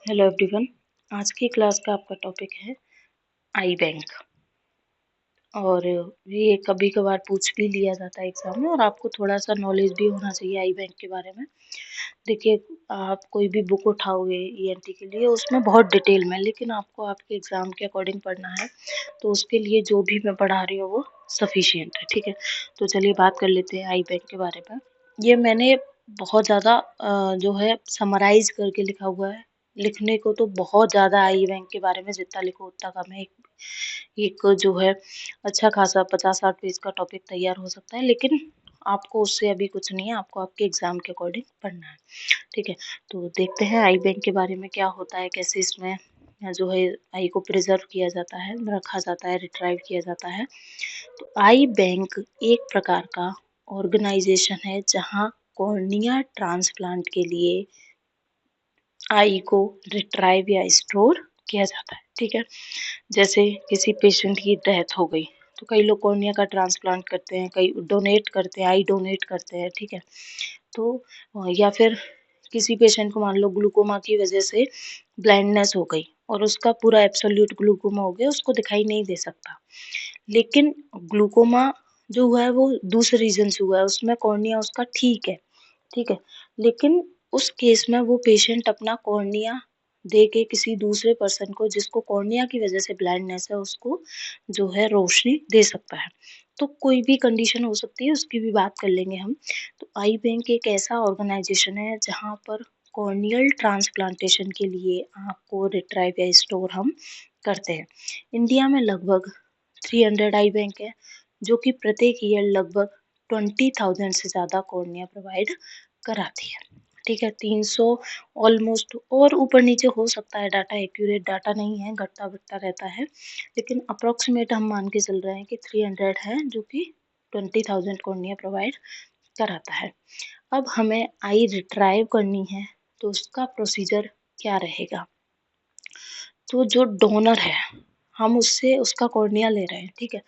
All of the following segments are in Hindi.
Hello everyone. आज की क्लास का आपका टॉपिक है आई बैंक। और ये कभी कभार पूछ भी लिया जाता है एग्जाम में, और आपको थोड़ा सा नॉलेज भी होना चाहिए आई बैंक के बारे में। देखिए, आप कोई भी बुक उठाओगे ईएनटी के लिए, उसमें बहुत डिटेल में, लेकिन आपको आपके एग्जाम के अकॉर्डिंग पढ़ना है, तो उसके लिए जो भी मैं पढ़ा रही हूँ वो सफिशियंट है। ठीक है, तो चलिए बात कर लेते हैं आई बैंक के बारे में। ये मैंने बहुत ज़्यादा जो है समराइज करके लिखा हुआ है। लिखने को तो बहुत ज़्यादा आई बैंक के बारे में जितना लिखो उतना कम है। एक जो है अच्छा खासा 50-60 पेज का टॉपिक तैयार हो सकता है, लेकिन आपको उससे अभी कुछ नहीं है, आपको आपके एग्जाम के अकॉर्डिंग पढ़ना है। ठीक है, तो देखते हैं आई बैंक के बारे में क्या होता है, कैसे इसमें जो है आई को प्रिजर्व किया जाता है, रखा जाता है, रिट्राइव किया जाता है। तो आई बैंक एक प्रकार का ऑर्गेनाइजेशन है जहाँ कॉर्निया ट्रांसप्लांट के लिए आई को रिट्राइव या स्टोर किया जाता है। ठीक है, जैसे किसी पेशेंट की डेथ हो गई तो कई लोग कॉर्निया का ट्रांसप्लांट करते हैं, कई डोनेट करते हैं, आई डोनेट करते हैं। ठीक है, तो या फिर किसी पेशेंट को मान लो ग्लूकोमा की वजह से ब्लाइंडनेस हो गई और उसका पूरा एब्सोल्यूट ग्लूकोमा हो गया, उसको दिखाई नहीं दे सकता, लेकिन ग्लूकोमा जो हुआ है वो दूसरे रीजन से हुआ है, उसमें कॉर्निया उसका ठीक है। ठीक है, लेकिन उस केस में वो पेशेंट अपना कॉर्निया दे के किसी दूसरे पर्सन को जिसको कॉर्निया की वजह से ब्लाइंडनेस है उसको जो है रोशनी दे सकता है। तो कोई भी कंडीशन हो सकती है, उसकी भी बात कर लेंगे हम। तो आई बैंक एक ऐसा ऑर्गेनाइजेशन है जहाँ पर कॉर्नियल ट्रांसप्लांटेशन के लिए आपको रिट्राइव या स्टोर हम करते हैं। इंडिया में लगभग 300 आई बैंक है, जो कि प्रत्येक ईयर लगभग 20,000 से ज़्यादा कॉर्निया प्रोवाइड कराती है। ठीक है, 300 ऑलमोस्ट, और ऊपर नीचे हो सकता है, डाटा एक्यूरेट डाटा नहीं है, घटता बढ़ता रहता है, लेकिन अप्रोक्सीमेट हम मान के चल रहे हैं कि 300 है जो कि 20,000 कॉर्निया प्रोवाइड कराता है। अब हमें आई रिट्राइव करनी है तो उसका प्रोसीजर क्या रहेगा। तो जो डोनर है हम उससे उसका कॉर्निया ले रहे हैं। ठीक है,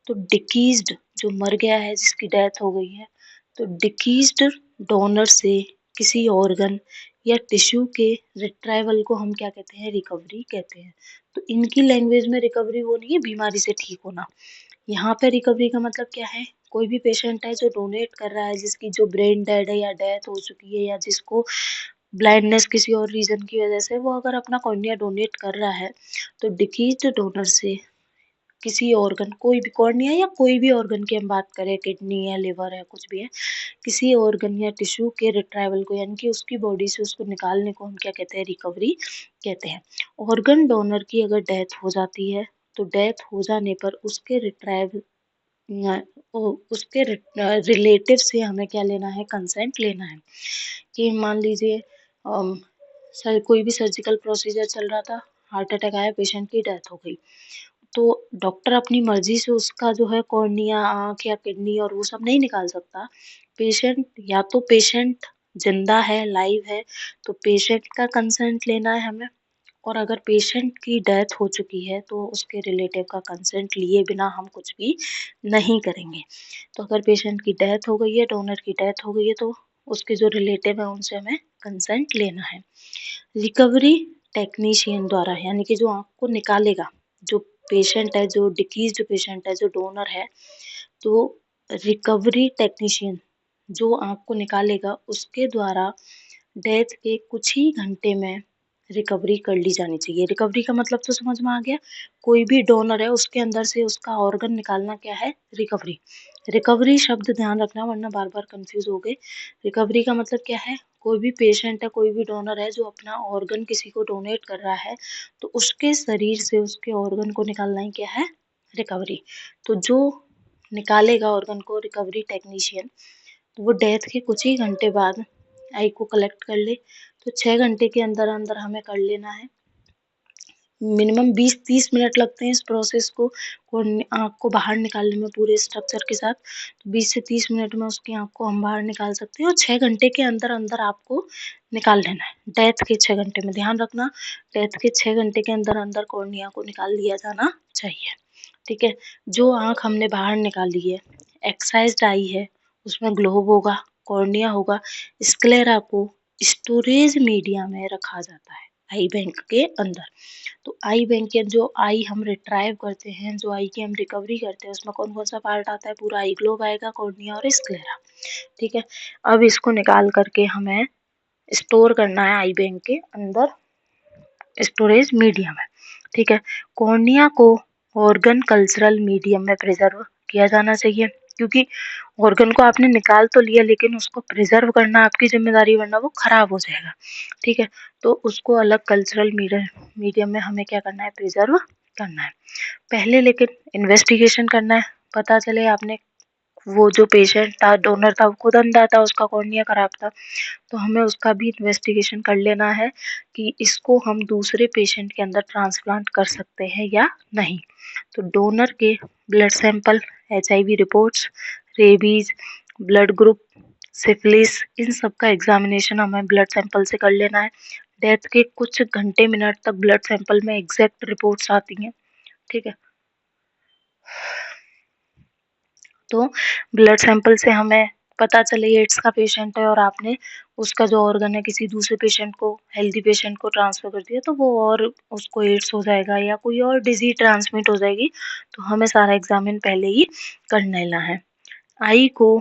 तो डिकीज्ड जो मर गया है, जिसकी डेथ हो गई है, तो डिकीज्ड डोनर से किसी ऑर्गन या टिश्यू के रिट्राइवल को हम क्या कहते हैं, रिकवरी कहते हैं। तो इनकी लैंग्वेज में रिकवरी वो नहीं है बीमारी से ठीक होना, यहाँ पे रिकवरी का मतलब क्या है, कोई भी पेशेंट है जो डोनेट कर रहा है, जिसकी जो ब्रेन डेड है या डेथ हो चुकी है, या जिसको ब्लाइंडनेस किसी और रीजन की वजह से, वो अगर अपना कॉर्निया डोनेट कर रहा है, तो डिकीज्ड डोनर से किसी ऑर्गन, कोई भी कॉर्निया या कोई भी ऑर्गन की हम बात करें, किडनी है, लिवर है, कुछ भी है, किसी ऑर्गन या टिश्यू के रिट्राइवल को, यानी कि उसकी बॉडी से उसको निकालने को हम क्या कहते हैं, रिकवरी कहते हैं। ऑर्गन डोनर की अगर डेथ हो जाती है तो डेथ हो जाने पर उसके रिट्राइव उसके रिलेटिव से हमें क्या लेना है, कंसेंट लेना है। कि मान लीजिए सर कोई भी सर्जिकल प्रोसीजर चल रहा था, हार्ट अटैक आया, पेशेंट की डेथ हो गई, तो डॉक्टर अपनी मर्जी से उसका जो है कॉर्निया, आँख या किडनी और वो सब नहीं निकाल सकता। पेशेंट, या तो पेशेंट जिंदा है, लाइव है, तो पेशेंट का कंसेंट लेना है हमें, और अगर पेशेंट की डेथ हो चुकी है तो उसके रिलेटिव का कंसेंट लिए बिना हम कुछ भी नहीं करेंगे। तो अगर पेशेंट की डेथ हो गई है, डोनर की डेथ हो गई है, तो उसके जो रिलेटिव है उनसे हमें कंसेंट लेना है। रिकवरी टेक्नीशियन द्वारा, यानी कि जो आँख को निकालेगा, जो पेशेंट है, जो डिकीज्ड पेशेंट है, जो डोनर है, तो रिकवरी टेक्नीशियन जो आँख को निकालेगा उसके द्वारा डेथ के कुछ ही घंटे में रिकवरी कर ली जानी चाहिए। रिकवरी का मतलब तो समझ में आ गया, कोई भी डोनर है उसके अंदर से उसका ऑर्गन निकालना क्या है, रिकवरी। रिकवरी शब्द ध्यान रखना वरना बार बार कंफ्यूज हो गए। रिकवरी का मतलब क्या है, कोई भी पेशेंट है, कोई भी डोनर है जो अपना ऑर्गन किसी को डोनेट कर रहा है, तो उसके शरीर से उसके ऑर्गन को निकालना ही क्या है, रिकवरी। तो जो निकालेगा ऑर्गन को, रिकवरी टेक्नीशियन, तो वो डेथ के कुछ ही घंटे बाद आई को कलेक्ट कर ले, तो 6 घंटे के अंदर अंदर हमें कर लेना है। मिनिमम 20-30 मिनट लगते हैं इस प्रोसेस को आँख को बाहर निकालने में, पूरे स्ट्रक्चर के साथ। तो 20 से 30 मिनट में उसकी आँख को हम बाहर निकाल सकते हैं, और 6 घंटे के अंदर अंदर आपको निकाल लेना है। डेथ के 6 घंटे में, ध्यान रखना, डेथ के 6 घंटे के अंदर अंदर कॉर्निया को निकाल लिया जाना चाहिए। ठीक है, जो आँख हमने बाहर निकाली है, एक्साइज्ड आई है, उसमें ग्लोब होगा, कॉर्निया होगा, स्क्लेरा को स्टोरेज मीडिया में रखा जाता है। आई बैंक के अंदर। तो आई बैंक के जो आई हम रिट्राइव करते हैं, जो आई की हम रिकवरी करते हैं, उसमें कौन-कौन सा पार्ट आता है? पूरा आई ग्लोब आएगा, कॉर्निया और स्क्लेरा, ठीक है। अब इसको निकाल करके हमें स्टोर करना है आई बैंक के अंदर स्टोरेज मीडियम है, ठीक है। कॉर्निया को ऑर्गन कल्चरल मीडियम में प्रिजर्व किया जाना चाहिए, क्योंकि ऑर्गन को आपने निकाल तो लिया लेकिन उसको प्रिजर्व करना आपकी जिम्मेदारी, वरना वो खराब हो जाएगा, ठीक है। तो उसको अलग कल्चरल मीडियम में हमें क्या करना है? प्रिजर्व करना है। पहले लेकिन इन्वेस्टिगेशन करना है, पता चले आपने वो जो पेशेंट था, डोनर था, वो खुद अंधा था, उसका कॉर्निया खराब था, तो हमें उसका भी इन्वेस्टिगेशन कर लेना है कि इसको हम दूसरे पेशेंट के अंदर ट्रांसप्लांट कर सकते हैं या नहीं। तो डोनर के blood sample, HIV reports, rabies, blood group, syphilis, इन सब का एग्जामिनेशन हमें ब्लड सैंपल से कर लेना है। डेथ के कुछ घंटे मिनट तक ब्लड सैंपल में एग्जैक्ट रिपोर्ट्स आती हैं, ठीक है। तो ब्लड सैंपल से हमें पता चले एड्स का पेशेंट है और आपने उसका जो ऑर्गन है किसी दूसरे पेशेंट को, हेल्दी पेशेंट को ट्रांसफर कर दिया, तो वो और उसको एड्स हो जाएगा या कोई और डिजीज ट्रांसमिट हो जाएगी, तो हमें सारा एग्जामिन पहले ही कर लेना है। आई को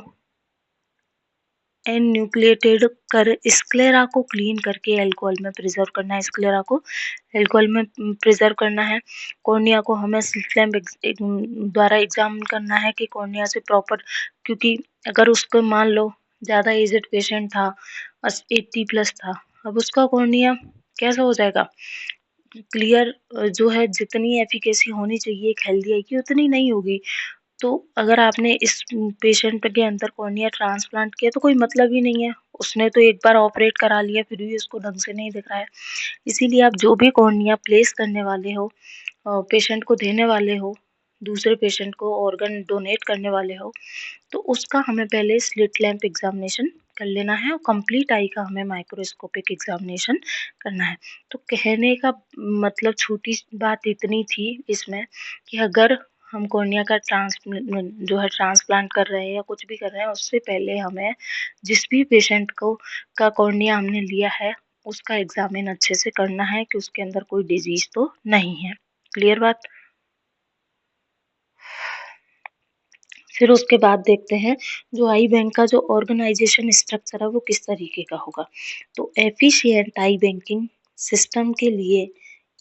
एन्यूक्लिएटेड कर स्क्लेरा को क्लीन करके एल्कोहल में प्रिजर्व करना है, स्क्लेरा को एल्कोहल में प्रिजर्व करना है। कॉर्निया को हमें स्लिट लैम्प द्वारा एग्जामिन करना है कि कॉर्निया से प्रॉपर, क्योंकि अगर उसको मान लो ज़्यादा एजड पेशेंट था, 80+ था, अब उसका कॉर्निया कैसा हो जाएगा? क्लियर जो है जितनी एफिकेसी होनी चाहिए एक हेल्दी आई की उतनी नहीं होगी। तो अगर आपने इस पेशेंट के अंदर कॉर्निया ट्रांसप्लांट किया तो कोई मतलब ही नहीं है। उसने तो एक बार ऑपरेट करा लिया फिर भी उसको ढंग से नहीं दिख रहा है। इसीलिए आप जो भी कॉर्निया प्लेस करने वाले हो, पेशेंट को देने वाले हो, दूसरे पेशेंट को ऑर्गन डोनेट करने वाले हो, तो उसका हमें पहले स्लिट लैम्प एग्जामिनेशन कर लेना है और कंप्लीट आई का हमें माइक्रोस्कोपिक एग्जामिनेशन करना है। तो कहने का मतलब छोटी बात इतनी थी इसमें कि अगर हम कॉर्निया का ट्रांसप्लांट कर रहे हैं या कुछ भी कर रहे हैं, उससे पहले हमें जिस भी पेशेंट को का कॉर्निया हमने लिया है उसका एग्जामिन अच्छे से करना है कि उसके अंदर कोई डिजीज तो नहीं है। क्लियर बात? फिर उसके बाद देखते हैं जो आई बैंक का जो ऑर्गेनाइजेशन स्ट्रक्चर है वो किस तरीके का होगा। तो एफिशिएंट आई बैंकिंग सिस्टम के लिए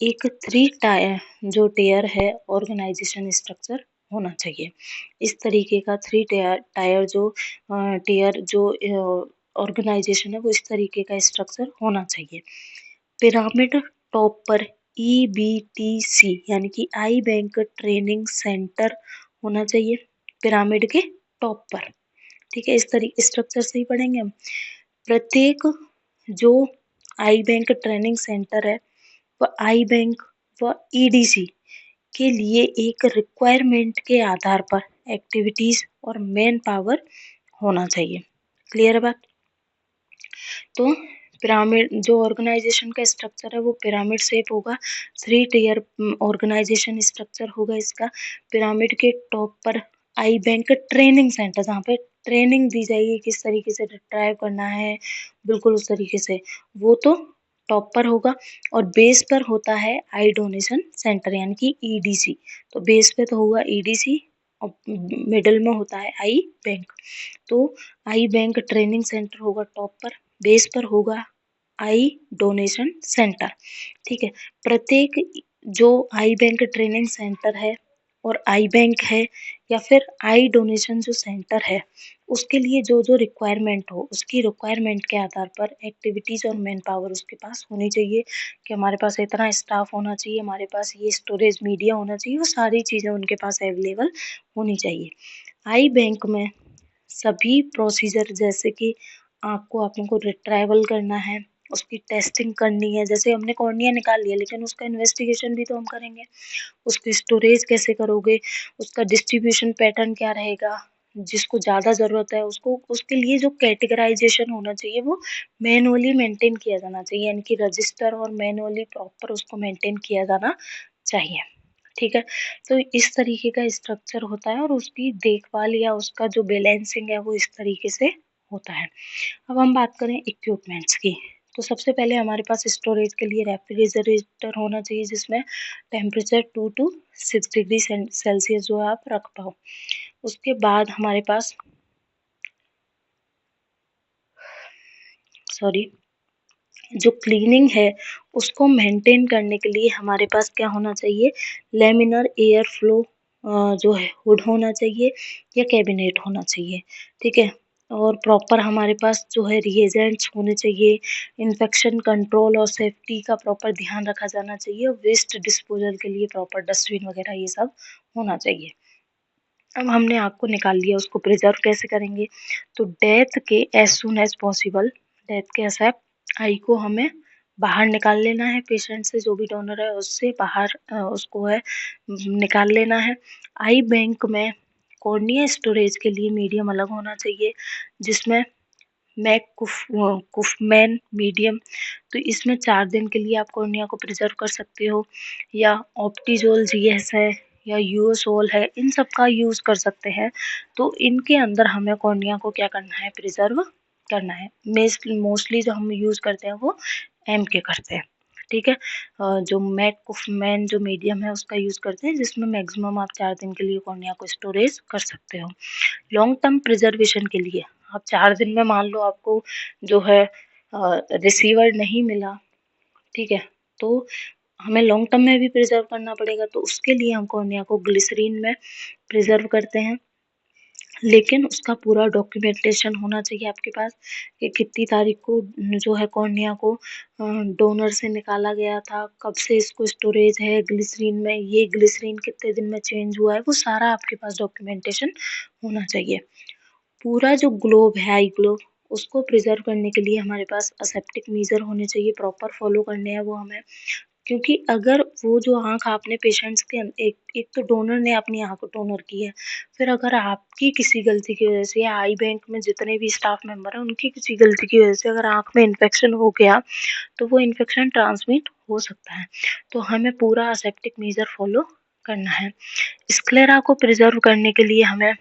एक 3 टायर है ऑर्गेनाइजेशन स्ट्रक्चर होना चाहिए। इस तरीके का 3 टायर जो टियर जो ऑर्गेनाइजेशन है वो इस तरीके का स्ट्रक्चर होना चाहिए। पिरामिड टॉप पर EBTC यानी कि आई बैंक ट्रेनिंग सेंटर होना चाहिए पिरामिड के टॉप पर, ठीक है। इस तरीके स्ट्रक्चर से ही पढ़ेंगे हम। प्रत्येक जो आई बैंक ट्रेनिंग सेंटर है वह आई बैंक व EDC के लिए एक रिक्वायरमेंट के आधार पर एक्टिविटीज और मैन पावर होना चाहिए। क्लियर है बात? तो पिरामिड जो ऑर्गेनाइजेशन का स्ट्रक्चर है वो पिरामिड शेप होगा। 3 टायर ऑर्गेनाइजेशन स्ट्रक्चर होगा इसका। पिरामिड के टॉप पर आई बैंक ट्रेनिंग सेंटर, जहाँ पे ट्रेनिंग दी जाएगी किस तरीके से ड्राइव करना है, बिल्कुल उस तरीके से, वो तो टॉप पर होगा। और बेस पर होता है आई डोनेशन सेंटर यानी कि EDC। तो बेस पे तो होगा EDC और मिडल में होता है आई बैंक। तो आई बैंक ट्रेनिंग सेंटर होगा टॉप पर, बेस पर होगा आई डोनेशन सेंटर, ठीक है। प्रत्येक जो आई बैंक ट्रेनिंग सेंटर है और आई बैंक है या फिर आई डोनेशन जो सेंटर है उसके लिए जो जो रिक्वायरमेंट हो उसकी रिक्वायरमेंट के आधार पर एक्टिविटीज और मैन पावर उसके पास होनी चाहिए कि हमारे पास इतना स्टाफ होना चाहिए, हमारे पास ये स्टोरेज मीडिया होना चाहिए, वो सारी चीज़ें उनके पास अवेलेबल होनी चाहिए। आई बैंक में सभी प्रोसीजर जैसे कि आपको रिट्राइवल करना है, उसकी टेस्टिंग करनी है, जैसे हमने कॉर्निया निकाल लिया लेकिन उसका इन्वेस्टिगेशन भी तो हम करेंगे। उसकी स्टोरेज कैसे करोगे, उसका डिस्ट्रीब्यूशन पैटर्न क्या रहेगा, जिसको ज़्यादा ज़रूरत है उसको उसके लिए जो कैटेगराइजेशन होना चाहिए वो मैनुअली मेंटेन किया जाना चाहिए, यानी कि रजिस्टर और मैनुअली प्रॉपर उसको मेंटेन किया जाना चाहिए, ठीक है। तो इस तरीके का स्ट्रक्चर होता है और उसकी देखभाल या उसका जो बैलेंसिंग है वो इस तरीके से होता है। अब हम बात करें इक्विपमेंट्स की, तो सबसे पहले हमारे पास स्टोरेज के लिए रेफ्रिजरेटर होना चाहिए जिसमें टेम्परेचर 2 to 6 डिग्री सेल्सियस जो है आप रख पाओ। उसके बाद हमारे पास जो क्लीनिंग है उसको मेंटेन करने के लिए हमारे पास क्या होना चाहिए, लैमिनर एयर फ्लो जो है हुड होना चाहिए या कैबिनेट होना चाहिए, ठीक है। और प्रॉपर हमारे पास जो है रिएजेंट्स होने चाहिए, इन्फेक्शन कंट्रोल और सेफ्टी का प्रॉपर ध्यान रखा जाना चाहिए, वेस्ट डिस्पोजल के लिए प्रॉपर डस्टबिन वगैरह ये सब होना चाहिए। अब हमने आग को निकाल लिया, उसको प्रिजर्व कैसे करेंगे, तो डेथ के as soon as possible, death के एक्सेप्ट आई को हमें बाहर निकाल लेना है, पेशेंट से जो भी डोनर है उससे बाहर उसको है निकाल लेना है। आई बैंक में कॉर्निया स्टोरेज के लिए मीडियम अलग होना चाहिए जिसमें कुफमैन मीडियम, तो इसमें 4 दिन के लिए आप कॉर्निया को प्रिजर्व कर सकते हो, या ऑप्टिजोल जीएस है या यूओसोल है, इन सब का यूज़ कर सकते हैं। तो इनके अंदर हमें कॉर्निया को क्या करना है, प्रिजर्व करना है। मोस्टली जो हम यूज़ करते हैं वो एम के करते हैं, ठीक है। जो कुफमैन जो मीडियम है उसका यूज़ करते हैं जिसमें मैक्सिमम आप 4 दिन के लिए कॉर्निया को स्टोरेज कर सकते हो। लॉन्ग टर्म प्रिजर्वेशन के लिए आप 4 दिन में मान लो आपको जो है रिसीवर नहीं मिला, ठीक है, तो हमें लॉन्ग टर्म में भी प्रिजर्व करना पड़ेगा, तो उसके लिए हम कॉर्निया को ग्लिसरीन में प्रिजर्व करते हैं। लेकिन उसका पूरा डॉक्यूमेंटेशन होना चाहिए आपके पास कि कितनी तारीख को जो है कॉर्निया को डोनर से निकाला गया था, कब से इसको स्टोरेज है ग्लिसरीन में, ये ग्लिसरीन कितने दिन में चेंज हुआ है, वो सारा आपके पास डॉक्यूमेंटेशन होना चाहिए। पूरा जो ग्लोब है, आई ग्लोब, उसको प्रिजर्व करने के लिए हमारे पास असेप्टिक मेजर होने चाहिए, प्रॉपर फॉलो करने हैं वो हमें। क्योंकि अगर वो जो आँख आपने पेशेंट्स के एक तो डोनर ने अपनी आँख डोनर की है, फिर अगर आपकी किसी गलती की वजह से या आई बैंक में जितने भी स्टाफ मेंबर हैं उनकी किसी गलती की वजह से अगर आँख में इन्फेक्शन हो गया, तो वो इन्फेक्शन ट्रांसमिट हो सकता है। तो हमें पूरा असेप्टिक मेजर फॉलो करना है। स्क्लेरा को प्रिजर्व करने के लिए हमें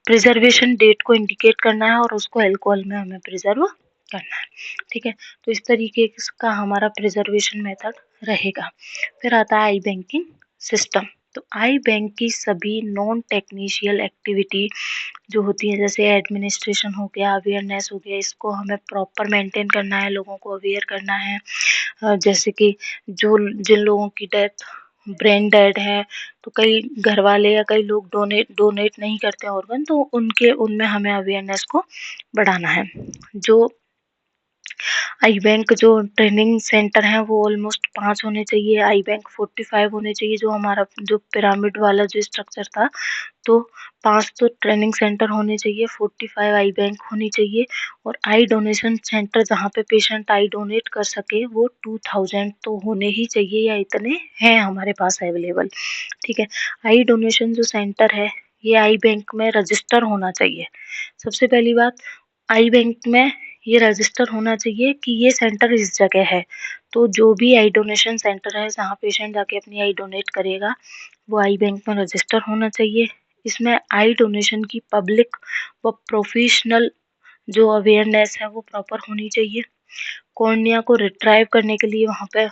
प्रिजर्वेशन डेट को इंडिकेट करना है और उसको अल्कोहल में हमें प्रिजर्व करना है, ठीक है। तो इस तरीके का हमारा प्रिजर्वेशन मेथड रहेगा। फिर आता है आई बैंकिंग सिस्टम। तो आई बैंक की सभी नॉन टेक्निशियल एक्टिविटी जो होती है, जैसे एडमिनिस्ट्रेशन हो गया, अवेयरनेस हो गया, इसको हमें प्रॉपर मेंटेन करना है, लोगों को अवेयर करना है। जैसे कि जिन लोगों की डेथ ब्रेन डेड है, तो कई घर वाले या कई लोग डोनेट नहीं करते ऑर्गन, तो उनमें हमें अवेयरनेस को बढ़ाना है। जो आई बैंक जो ट्रेनिंग सेंटर हैं वो ऑलमोस्ट 5 होने चाहिए, आई बैंक 45 होने चाहिए, जो हमारा जो पिरामिड वाला जो स्ट्रक्चर था, तो 5 तो ट्रेनिंग सेंटर होने चाहिए, 45 आई बैंक होनी चाहिए, और आई डोनेशन सेंटर जहाँ पे पेशेंट आई डोनेट कर सके वो 2000 तो होने ही चाहिए, या इतने हैं हमारे पास अवेलेबल, ठीक है। आई डोनेशन जो सेंटर है ये आई बैंक में रजिस्टर होना चाहिए। सबसे पहली बात, आई बैंक में ये रजिस्टर होना चाहिए कि ये सेंटर इस जगह है। तो जो भी आई डोनेशन सेंटर है जहाँ पेशेंट जाके अपनी आई डोनेट करेगा वो आई बैंक में रजिस्टर होना चाहिए। इसमें आई डोनेशन की पब्लिक व प्रोफेशनल जो अवेयरनेस है वो प्रॉपर होनी चाहिए। कॉर्निया को रिट्राइव करने के लिए वहाँ पे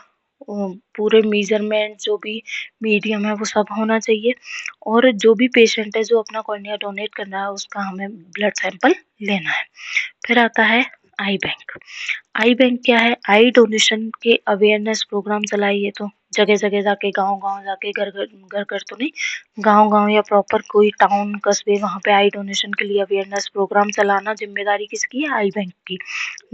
पूरे मेजरमेंट जो भी मीडियम है वो सब होना चाहिए, और जो भी पेशेंट है जो अपना कॉर्निया डोनेट करना है उसका हमें ब्लड सैंपल लेना है। फिर आता है आई बैंक। आई बैंक क्या है, आई डोनेशन के अवेयरनेस प्रोग्राम चलाइए, तो जगह जगह जाके गांव-गांव जाके घर-घर तो नहीं, गांव-गांव या प्रॉपर कोई टाउन कस्बे वहाँ पे आई डोनेशन के लिए अवेयरनेस प्रोग्राम चलाना जिम्मेदारी किसकी है, आई बैंक की,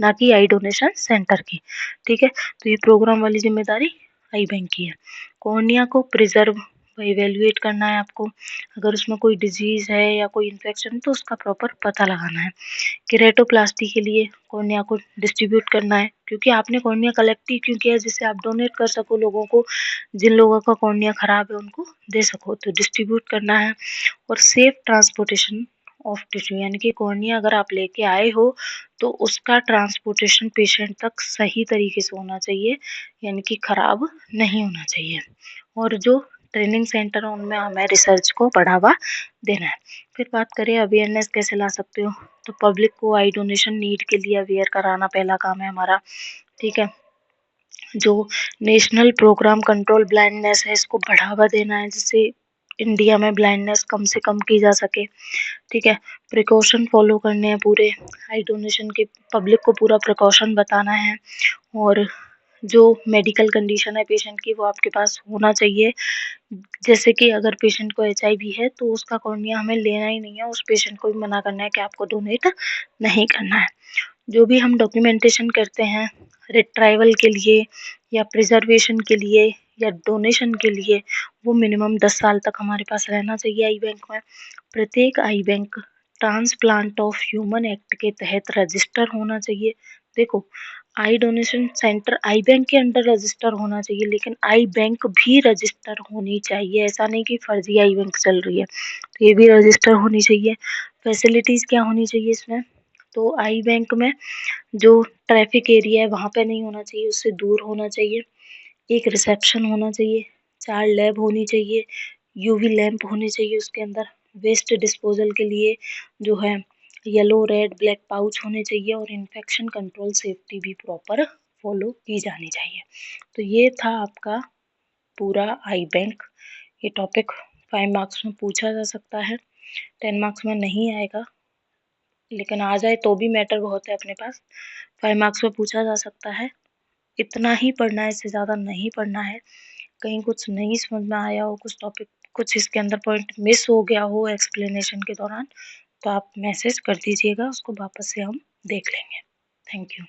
ना कि आई डोनेशन सेंटर की, ठीक है। तो ये प्रोग्राम वाली जिम्मेदारी आई बैंक की है। कॉर्निया को प्रिजर्व इवेल्युएट करना है आपको, अगर उसमें कोई डिजीज है या कोई इन्फेक्शन तो उसका प्रॉपर पता लगाना है। केरेटोप्लास्टी के लिए कॉर्निया को डिस्ट्रीब्यूट करना है, क्योंकि आपने कॉर्निया कलेक्ट ही क्यों किया है, जिससे आप डोनेट कर सको लोगों को, जिन लोगों का कॉर्निया खराब है उनको दे सको, तो डिस्ट्रीब्यूट करना है। और सेफ ट्रांसपोर्टेशन ऑफ टिश्यू, यानी कि कॉर्निया अगर आप लेके आए हो तो उसका ट्रांसपोर्टेशन पेशेंट तक सही तरीके से होना चाहिए, यानी कि खराब नहीं होना चाहिए। और जो ट्रेनिंग सेंटर है उनमें हमें रिसर्च को बढ़ावा देना है। फिर बात करें अवेयरनेस कैसे ला सकते हो, तो पब्लिक को आई डोनेशन नीड के लिए अवेयर कराना पहला काम है हमारा, ठीक है। जो नेशनल प्रोग्राम कंट्रोल ब्लाइंडनेस है इसको बढ़ावा देना है, जिससे इंडिया में ब्लाइंडनेस कम से कम की जा सके, ठीक है। प्रिकॉशन फॉलो करने हैं पूरे, आई डोनेशन के पब्लिक को पूरा प्रिकॉशन बताना है, और जो मेडिकल कंडीशन है पेशेंट की वो आपके पास होना चाहिए। जैसे कि अगर पेशेंट को एचआईवी है तो उसका कॉर्निया हमें लेना ही नहीं है, उस पेशेंट को भी मना करना है कि आपको डोनेट नहीं करना है। जो भी हम डॉक्यूमेंटेशन करते हैं रिट्राइवल के लिए या प्रिजर्वेशन के लिए या डोनेशन के लिए, वो मिनिमम 10 साल तक हमारे पास रहना चाहिए आई बैंक में। प्रत्येक eye bank transplant of human act के तहत रजिस्टर होना चाहिए। देखो, eye donation centre eye bank के अंडर रजिस्टर होना चाहिए, लेकिन आई बैंक भी रजिस्टर होनी चाहिए। ऐसा नहीं कि फर्जी आई बैंक चल रही है, तो ये भी रजिस्टर होनी चाहिए। फैसिलिटीज़ क्या होनी चाहिए इसमें, तो आई बैंक में जो ट्रैफिक एरिया है वहाँ पे नहीं होना चाहिए, उससे दूर होना चाहिए। एक रिसेप्शन होना चाहिए, 4 लैब होनी चाहिए, यूवी लैंप होने चाहिए उसके अंदर, वेस्ट डिस्पोजल के लिए जो है येलो रेड ब्लैक पाउच होने चाहिए, और इन्फेक्शन कंट्रोल सेफ्टी भी प्रॉपर फॉलो की जानी चाहिए। तो ये था आपका पूरा आई बैंक। ये टॉपिक 5 मार्क्स में पूछा जा सकता है, 10 मार्क्स में नहीं आएगा, लेकिन आ जाए तो भी मैटर बहुत है अपने पास। 5 मार्क्स में पूछा जा सकता है। इतना ही पढ़ना है, इससे ज़्यादा नहीं पढ़ना है। कहीं कुछ नहीं समझ में आया हो, कुछ टॉपिक कुछ इसके अंदर पॉइंट मिस हो गया हो एक्सप्लेनेशन के दौरान, तो आप मैसेज कर दीजिएगा, उसको वापस से हम देख लेंगे। Thank you.